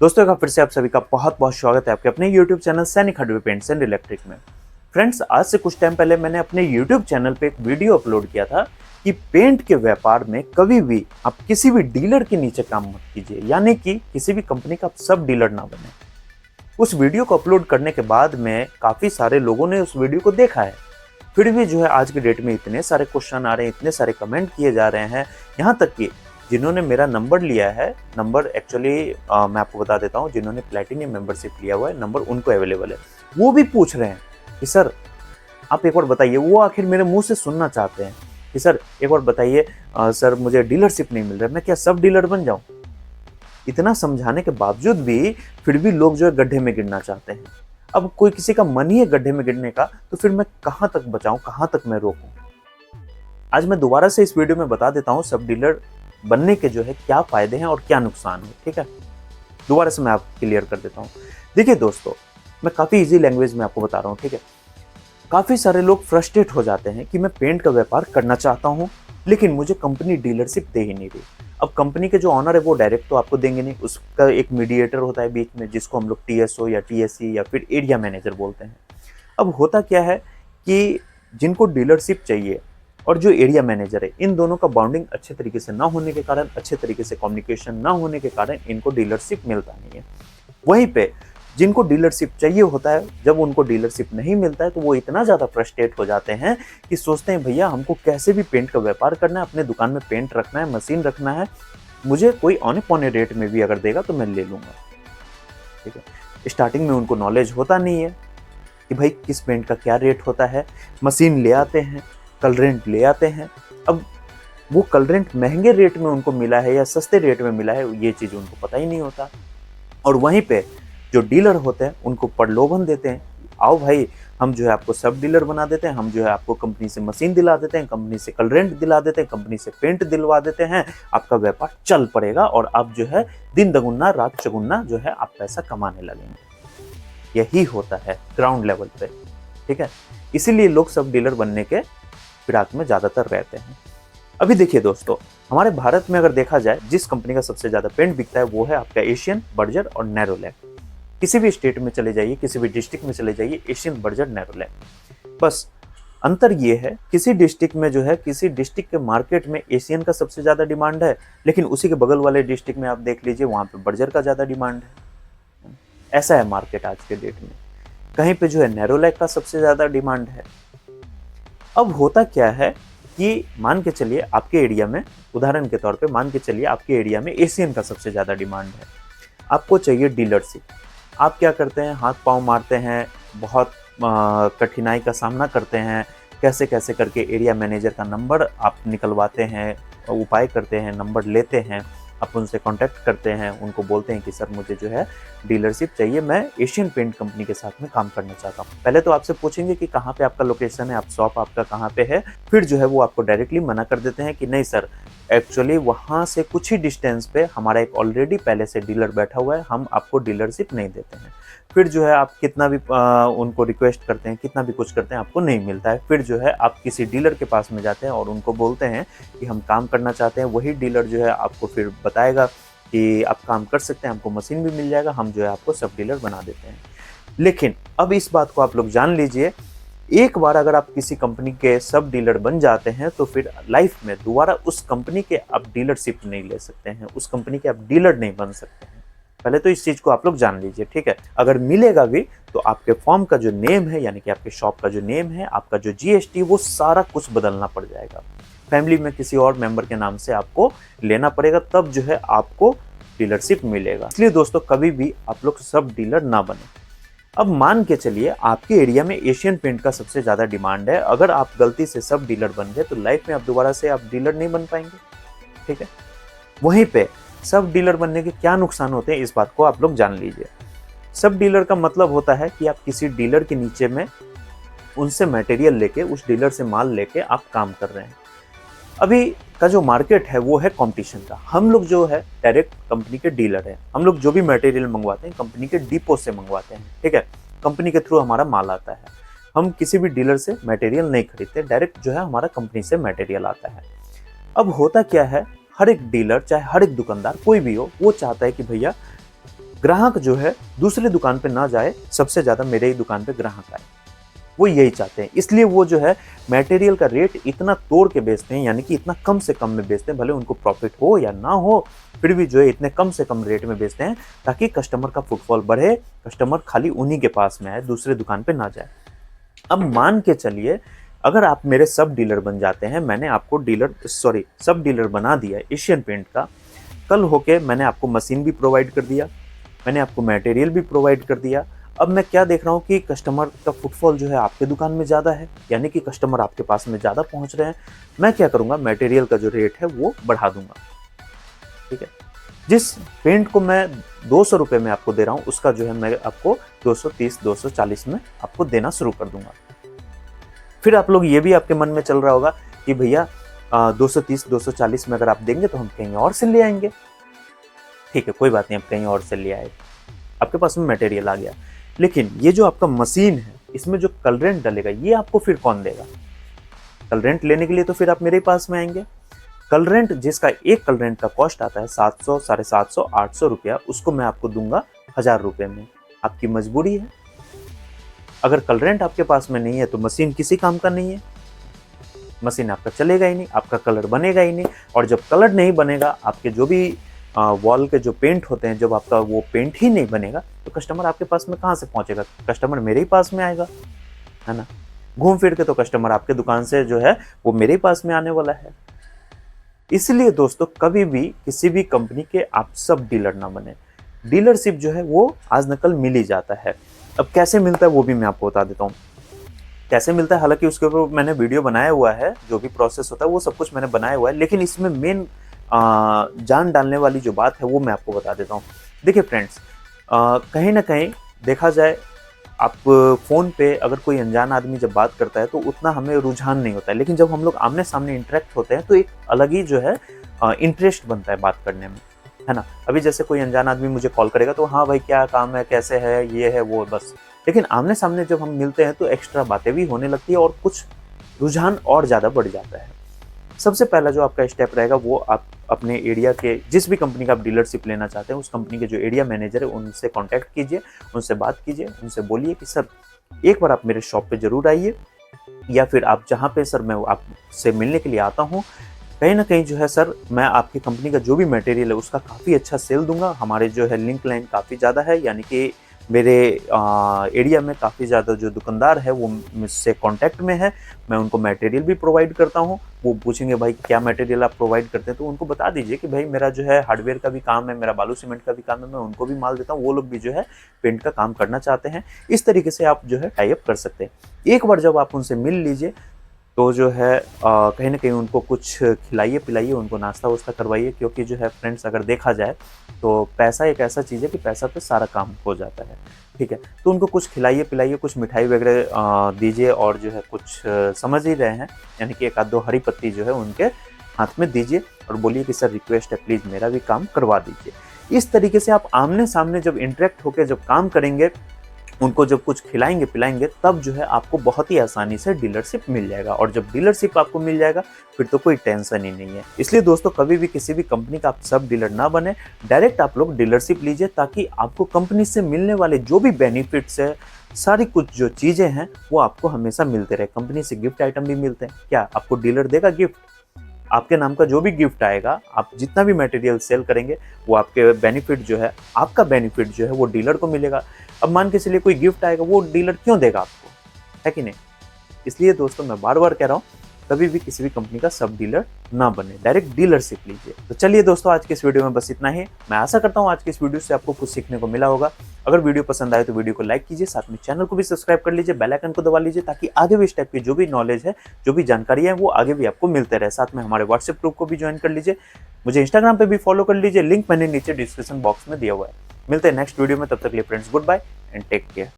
दोस्तों का फिर से आप सभी का बहुत बहुत स्वागत है आपके अपने YouTube चैनल सैनिक हार्डवेयर पेंट्स एंड इलेक्ट्रिक में। फ्रेंड्स, आज से कुछ टाइम पहले मैंने अपने YouTube चैनल पे एक वीडियो अपलोड किया था कि पेंट के व्यापार में कभी भी आप किसी भी डीलर के नीचे काम मत कीजिए, यानी कि किसी भी कंपनी का आप सब डीलर ना बने। उस वीडियो को अपलोड करने के बाद में काफ़ी सारे लोगों ने उस वीडियो को देखा है, फिर भी जो है आज के डेट में इतने सारे क्वेश्चन आ रहे हैं, इतने सारे कमेंट किए जा रहे हैं, यहाँ तक कि जिन्होंने मेरा नंबर लिया है, नंबर एक्चुअली मैं आपको बता देता हूँ, जिन्होंने प्लैटिनियम मेंबरशिप लिया हुआ है नंबर उनको अवेलेबल है, वो भी पूछ रहे हैं कि सर आप एक बार बताइए, वो आखिर मेरे मुंह से सुनना चाहते हैं कि सर एक बार बताइए सर मुझे डीलरशिप नहीं मिल रहा है, मैं क्या सब डीलर बन जाऊँ। इतना समझाने के बावजूद भी फिर भी लोग जो है गड्ढे में गिरना चाहते हैं। अब कोई किसी का मन ही है गड्ढे में गिरने का, तो फिर मैं कहाँ तक बचाऊं, कहाँ तक मैं रोकूं। आज मैं दोबारा से इस वीडियो में बता देता हूं सब डीलर बनने के जो है क्या फायदे हैं और क्या नुकसान है। ठीक है, दोबारा से मैं आपको क्लियर कर देता हूं। देखिए दोस्तों, मैं काफी इजी लैंग्वेज में आपको बता रहा हूं। ठीक है, काफी सारे लोग फ्रस्ट्रेट हो जाते हैं कि मैं पेंट का व्यापार करना चाहता हूं, लेकिन मुझे कंपनी डीलरशिप दे ही नहीं रही। अब कंपनी के जो ऑनर है वो डायरेक्ट तो आपको देंगे नहीं, उसका एक मीडिएटर होता है बीच में, जिसको हम लोग टीएसओ या टीएससी या फिर एरिया मैनेजर बोलते हैं। अब होता क्या है कि जिनको डीलरशिप चाहिए और जो एरिया मैनेजर है, इन दोनों का बॉन्डिंग अच्छे तरीके से ना होने के कारण, अच्छे तरीके से कम्युनिकेशन ना होने के कारण इनको डीलरशिप मिलता नहीं है। वहीं पे जिनको डीलरशिप चाहिए होता है, जब उनको डीलरशिप नहीं मिलता है तो वो इतना ज़्यादा फ्रस्ट्रेट हो जाते हैं कि सोचते हैं भैया हमको कैसे भी पेंट का व्यापार करना है, अपने दुकान में पेंट रखना है, मशीन रखना है, मुझे कोई औने पौने रेट में भी अगर देगा तो मैं ले लूँगा। ठीक है, स्टार्टिंग में उनको नॉलेज होता नहीं है कि भाई किस पेंट का क्या रेट होता है। मशीन ले आते हैं, कलरेंट ले आते हैं। अब वो कलरेंट महंगे रेट में उनको मिला है या सस्ते रेट में मिला है, ये चीज़ उनको पता ही नहीं होता। और वहीं पे जो डीलर होते हैं उनको प्रलोभन देते हैं, आओ भाई हम जो है आपको सब डीलर बना देते हैं, हम जो है आपको कंपनी से मशीन दिला देते हैं, कंपनी से कलरेंट दिला देते हैं, कंपनी से पेंट दिलवा देते हैं, आपका व्यापार चल पड़ेगा और आप जो है दिन दुगुना रात चौगुना जो है आप पैसा कमाने लगेंगे। यही होता है ग्राउंड लेवल पे। ठीक है, इसीलिए लोग सब डीलर बनने के फिराक में ज़्यादातर रहते हैं। अभी देखिए दोस्तों, हमारे भारत में अगर देखा जाए जिस कंपनी का सबसे ज़्यादा पेंट बिकता है वो है आपका एशियन, बर्जर और नैरोलैक। किसी भी स्टेट में चले जाइए, किसी भी डिस्ट्रिक्ट में चले जाइए, एशियन, बर्जर, नैरोलैक। बस अंतर ये है, किसी डिस्ट्रिक्ट में जो है, किसी डिस्ट्रिक्ट के मार्केट में एशियन का सबसे ज़्यादा डिमांड है, लेकिन उसी के बगल वाले डिस्ट्रिक्ट में आप देख लीजिए वहाँ पे बर्जर का ज़्यादा डिमांड है। ऐसा है मार्केट आज के डेट में। कहीं पे जो है नैरोलैक का सबसे ज़्यादा डिमांड है। अब होता क्या है कि मान के चलिए आपके एरिया में, उदाहरण के तौर पे मान के चलिए आपके एरिया में एशियन का सबसे ज़्यादा डिमांड है, आपको चाहिए डीलरशिप। आप क्या करते हैं, हाथ पांव मारते हैं, बहुत कठिनाई का सामना करते हैं, कैसे कैसे करके एरिया मैनेजर का नंबर आप निकलवाते हैं, उपाय करते हैं, नंबर लेते हैं, आप उनसे कांटेक्ट करते हैं, उनको बोलते हैं कि सर मुझे जो है डीलरशिप चाहिए, मैं एशियन पेंट कंपनी के साथ में काम करना चाहता हूँ। पहले तो आपसे पूछेंगे कि कहाँ पे आपका लोकेशन है, आप शॉप आपका कहाँ पे है, फिर जो है वो आपको डायरेक्टली मना कर देते हैं कि नहीं सर, एक्चुअली वहाँ से कुछ ही डिस्टेंस पे हमारा एक ऑलरेडी पहले से डीलर बैठा हुआ है, हम आपको डीलरशिप नहीं देते हैं। फिर जो है आप कितना भी उनको रिक्वेस्ट करते हैं, कितना भी कुछ करते हैं, आपको नहीं मिलता है। फिर जो है आप किसी डीलर के पास में जाते हैं और उनको बोलते हैं कि हम काम करना चाहते हैं। वही डीलर जो है आपको फिर बताएगा कि आप काम कर सकते हैं, हमको मशीन भी मिल जाएगा, हम जो है आपको सब डीलर बना देते हैं। लेकिन अब इस बात को आप लोग जान लीजिए, एक बार अगर आप किसी कंपनी के सब डीलर बन जाते हैं तो फिर लाइफ में दोबारा उस कंपनी के आप डीलरशिप नहीं ले सकते हैं, उस कंपनी के आप डीलर नहीं बन सकते हैं। पहले तो इस चीज को आप लोग जान लीजिए। ठीक है, अगर मिलेगा भी तो आपके फॉर्म का जो नेम है, यानी कि आपके शॉप का जो नेम है, आपका जो जीएसटी, वो सारा कुछ बदलना पड़ जाएगा। फैमिली में किसी और मेंबर के नाम से आपको लेना पड़ेगा, तब जो है आपको डीलरशिप मिलेगा। इसलिए दोस्तों कभी भी आप लोग सब डीलर ना बने। अब मान के चलिए आपके एरिया में एशियन पेंट का सबसे ज़्यादा डिमांड है, अगर आप गलती से सब डीलर बन गए तो लाइफ में आप दोबारा से आप डीलर नहीं बन पाएंगे। ठीक है, वहीं पे सब डीलर बनने के क्या नुकसान होते हैं इस बात को आप लोग जान लीजिए। सब डीलर का मतलब होता है कि आप किसी डीलर के नीचे में उनसे मटेरियल लेके, उस डीलर से माल लेके आप काम कर रहे हैं। अभी का जो मार्केट है वो है कंपटीशन का। हम लोग जो है डायरेक्ट कंपनी के डीलर हैं, हम लोग जो भी मटेरियल मंगवाते हैं कंपनी के डिपो से मंगवाते हैं। ठीक है, कंपनी के थ्रू हमारा माल आता है, हम किसी भी डीलर से मटेरियल नहीं खरीदते, डायरेक्ट जो है हमारा कंपनी से मटेरियल आता है। अब होता क्या है, हर एक डीलर चाहे हर एक दुकानदार कोई भी हो, वो चाहता है कि भैया ग्राहक जो है दूसरी दुकान पे ना जाए, सबसे ज्यादा मेरे ही दुकान पे ग्राहक आए। वो यही चाहते हैं, इसलिए वो जो है मटेरियल का रेट इतना तोड़ के बेचते हैं, यानी कि इतना कम से कम में बेचते हैं, भले उनको प्रॉफिट हो या ना हो, फिर भी जो है इतने कम से कम रेट में बेचते हैं ताकि कस्टमर का फुटफॉल बढ़े, कस्टमर खाली उन्हीं के पास में आए, दूसरे दुकान पे ना जाए। अब मान के चलिए अगर आप मेरे सब डीलर बन जाते हैं, मैंने आपको सब डीलर बना दिया एशियन पेंट का, कल होके मैंने आपको मशीन भी प्रोवाइड कर दिया, मैंने आपको मटेरियल भी प्रोवाइड कर दिया। अब मैं क्या देख रहा हूँ कि कस्टमर का फुटफॉल जो है आपके दुकान में ज़्यादा है, यानी कि कस्टमर आपके पास में ज़्यादा पहुँच रहे हैं। मैं क्या करूँगा, मटेरियल का जो रेट है वो बढ़ा दूंगा। ठीक है, जिस पेंट को मैं 200 रुपये में आपको दे रहा हूँ, उसका जो है मैं आपको 230 240 में आपको देना शुरू कर दूंगा। फिर आप लोग, ये भी आपके मन में चल रहा होगा कि भैया 230 240 में अगर आप देंगे तो हम कहीं और से ले आएंगे। ठीक है, कोई बात नहीं, आप कहीं और से ले आए, आपके पास में मटेरियल आ गया, लेकिन ये जो आपका मशीन है इसमें जो कलरेंट डलेगा ये आपको फिर कौन देगा? कलरेंट लेने के लिए तो फिर आप मेरे पास में आएंगे। कलरेंट, जिसका एक कलरेंट का कॉस्ट आता है 700 750 800 रुपया, उसको मैं आपको दूंगा 1000 रुपये में। आपकी मजबूरी है, अगर कलरेंट आपके पास में नहीं है तो मशीन किसी काम का नहीं है, मशीन आपका चलेगा ही नहीं, आपका कलर बनेगा ही नहीं। और जब कलर नहीं बनेगा, आपके जो भी वॉल के जो पेंट होते हैं, जब आपका वो पेंट ही नहीं बनेगा तो कस्टमर आपके पास में कहाँ से पहुंचेगा? कस्टमर मेरे ही पास में आएगा, है ना। घूम फिर के तो कस्टमर आपके दुकान से जो है वो मेरे ही पास में आने वाला है। इसलिए दोस्तों, कभी भी किसी भी कंपनी के आप सब डीलर ना बने। डीलरशिप जो है वो आज नकल मिल ही जाता है। अब कैसे मिलता है वो भी मैं आपको बता देता हूँ कैसे मिलता है। हालांकि उसके ऊपर मैंने वीडियो बनाया हुआ है, जो भी प्रोसेस होता है वो सब कुछ मैंने बनाया हुआ है, लेकिन इसमें मेन जान डालने वाली जो बात है वो मैं आपको बता देता हूँ। देखिए फ्रेंड्स, कहीं ना कहीं देखा जाए, आप फ़ोन पे अगर कोई अनजान आदमी जब बात करता है तो उतना हमें रुझान नहीं होता है, लेकिन जब हम लोग आमने सामने इंटरेक्ट होते हैं तो एक अलग ही जो है इंटरेस्ट बनता है बात करने में, है ना। अभी जैसे कोई अनजान आदमी मुझे कॉल करेगा तो हाँ भाई क्या काम है, कैसे है, ये है वो, बस। लेकिन आमने सामने जब हम मिलते हैं तो एक्स्ट्रा बातें भी होने लगती है और कुछ रुझान और ज़्यादा बढ़ जाता है। सबसे पहला जो आपका स्टेप रहेगा वो आप अपने एरिया के, जिस भी कंपनी का आप डीलरशिप लेना चाहते हैं, उस कंपनी के जो एरिया मैनेजर है उनसे कांटेक्ट कीजिए, उनसे बात कीजिए, उनसे बोलिए कि सर एक बार आप मेरे शॉप पे ज़रूर आइए, या फिर आप जहाँ पे सर मैं आपसे मिलने के लिए आता हूँ, कहीं ना कहीं जो है सर मैं आपकी कंपनी का जो भी मटेरियल है उसका काफ़ी अच्छा सेल दूंगा। हमारे जो है लिंक लाइन काफ़ी ज़्यादा है, यानी कि मेरे एरिया में काफ़ी ज़्यादा जो दुकानदार है वो मुझसे कांटेक्ट में है। मैं उनको मटेरियल भी प्रोवाइड करता हूँ। वो पूछेंगे भाई क्या मटेरियल आप प्रोवाइड करते हैं, तो उनको बता दीजिए कि भाई मेरा जो है हार्डवेयर का भी काम है, मेरा बालू सीमेंट का भी काम है, मैं उनको भी माल देता हूँ, वो लोग भी जो है पेंट का काम करना चाहते हैं। इस तरीके से आप जो है टाई अप कर सकते हैं। एक बार जब आप उनसे मिल लीजिए तो जो है कहीं ना कहीं उनको कुछ खिलाइए पिलाइए, उनको नाश्ता वास्ता करवाइए, क्योंकि जो है फ्रेंड्स अगर देखा जाए तो पैसा एक ऐसा चीज़ है कि पैसा पे सारा काम हो जाता है। ठीक है, तो उनको कुछ खिलाइए पिलाइए, कुछ मिठाई वगैरह दीजिए, और जो है कुछ समझ ही रहे हैं, यानी कि एक आध दो हरी पत्ती जो है उनके हाथ में दीजिए और बोलिए कि सर रिक्वेस्ट है प्लीज़ मेरा भी काम करवा दीजिए। इस तरीके से आप आमने सामने जब इंटरेक्ट होकर जब काम करेंगे, उनको जब कुछ खिलाएंगे पिलाएंगे, तब जो है आपको बहुत ही आसानी से डीलरशिप मिल जाएगा। और जब डीलरशिप आपको मिल जाएगा फिर तो कोई टेंशन ही नहीं है। इसलिए दोस्तों, कभी भी किसी भी कंपनी का आप सब डीलर ना बने, डायरेक्ट आप लोग डीलरशिप लीजिए, ताकि आपको कंपनी से मिलने वाले जो भी बेनिफिट्स है, सारी कुछ जो चीज़ें हैं वो आपको हमेशा मिलते रहे। कंपनी से गिफ्ट आइटम भी मिलते हैं, क्या आपको डीलर देगा गिफ्ट? आपके नाम का जो भी गिफ्ट आएगा, आप जितना भी मटेरियल सेल करेंगे, वो आपके बेनिफिट जो है, आपका बेनिफिट जो है वो डीलर को मिलेगा। अब मान के चलिए कोई गिफ्ट आएगा, वो डीलर क्यों देगा आपको, है कि नहीं? इसलिए दोस्तों मैं बार बार कह रहा हूँ, कभी भी किसी भी कंपनी का सब डीलर ना बने, डायरेक्ट डीलरशिप लीजिए। तो चलिए दोस्तों, आज के इस वीडियो में बस इतना ही। मैं आशा करता हूँ आज के इस वीडियो से आपको कुछ सीखने को मिला होगा। अगर वीडियो पसंद आए तो वीडियो को लाइक कीजिए, साथ में चैनल को भी सब्सक्राइब कर लीजिए, बेल आइकन को दबा लीजिए, ताकि आगे भी इस टाइप की जो भी नॉलेज है, जो भी जानकारी है, वो आगे भी आपको मिलते रहे। साथ में हमारे व्हाट्सएप ग्रुप को भी ज्वाइन कर लीजिए, मुझे इंस्टाग्राम पे भी फॉलो कर लीजिए, लिंक मैंने नीचे डिस्क्रिप्शन बॉक्स में दिया हुआ है। मिलते हैं नेक्स्ट वीडियो में, तब तक के लिए friends goodbye and take care.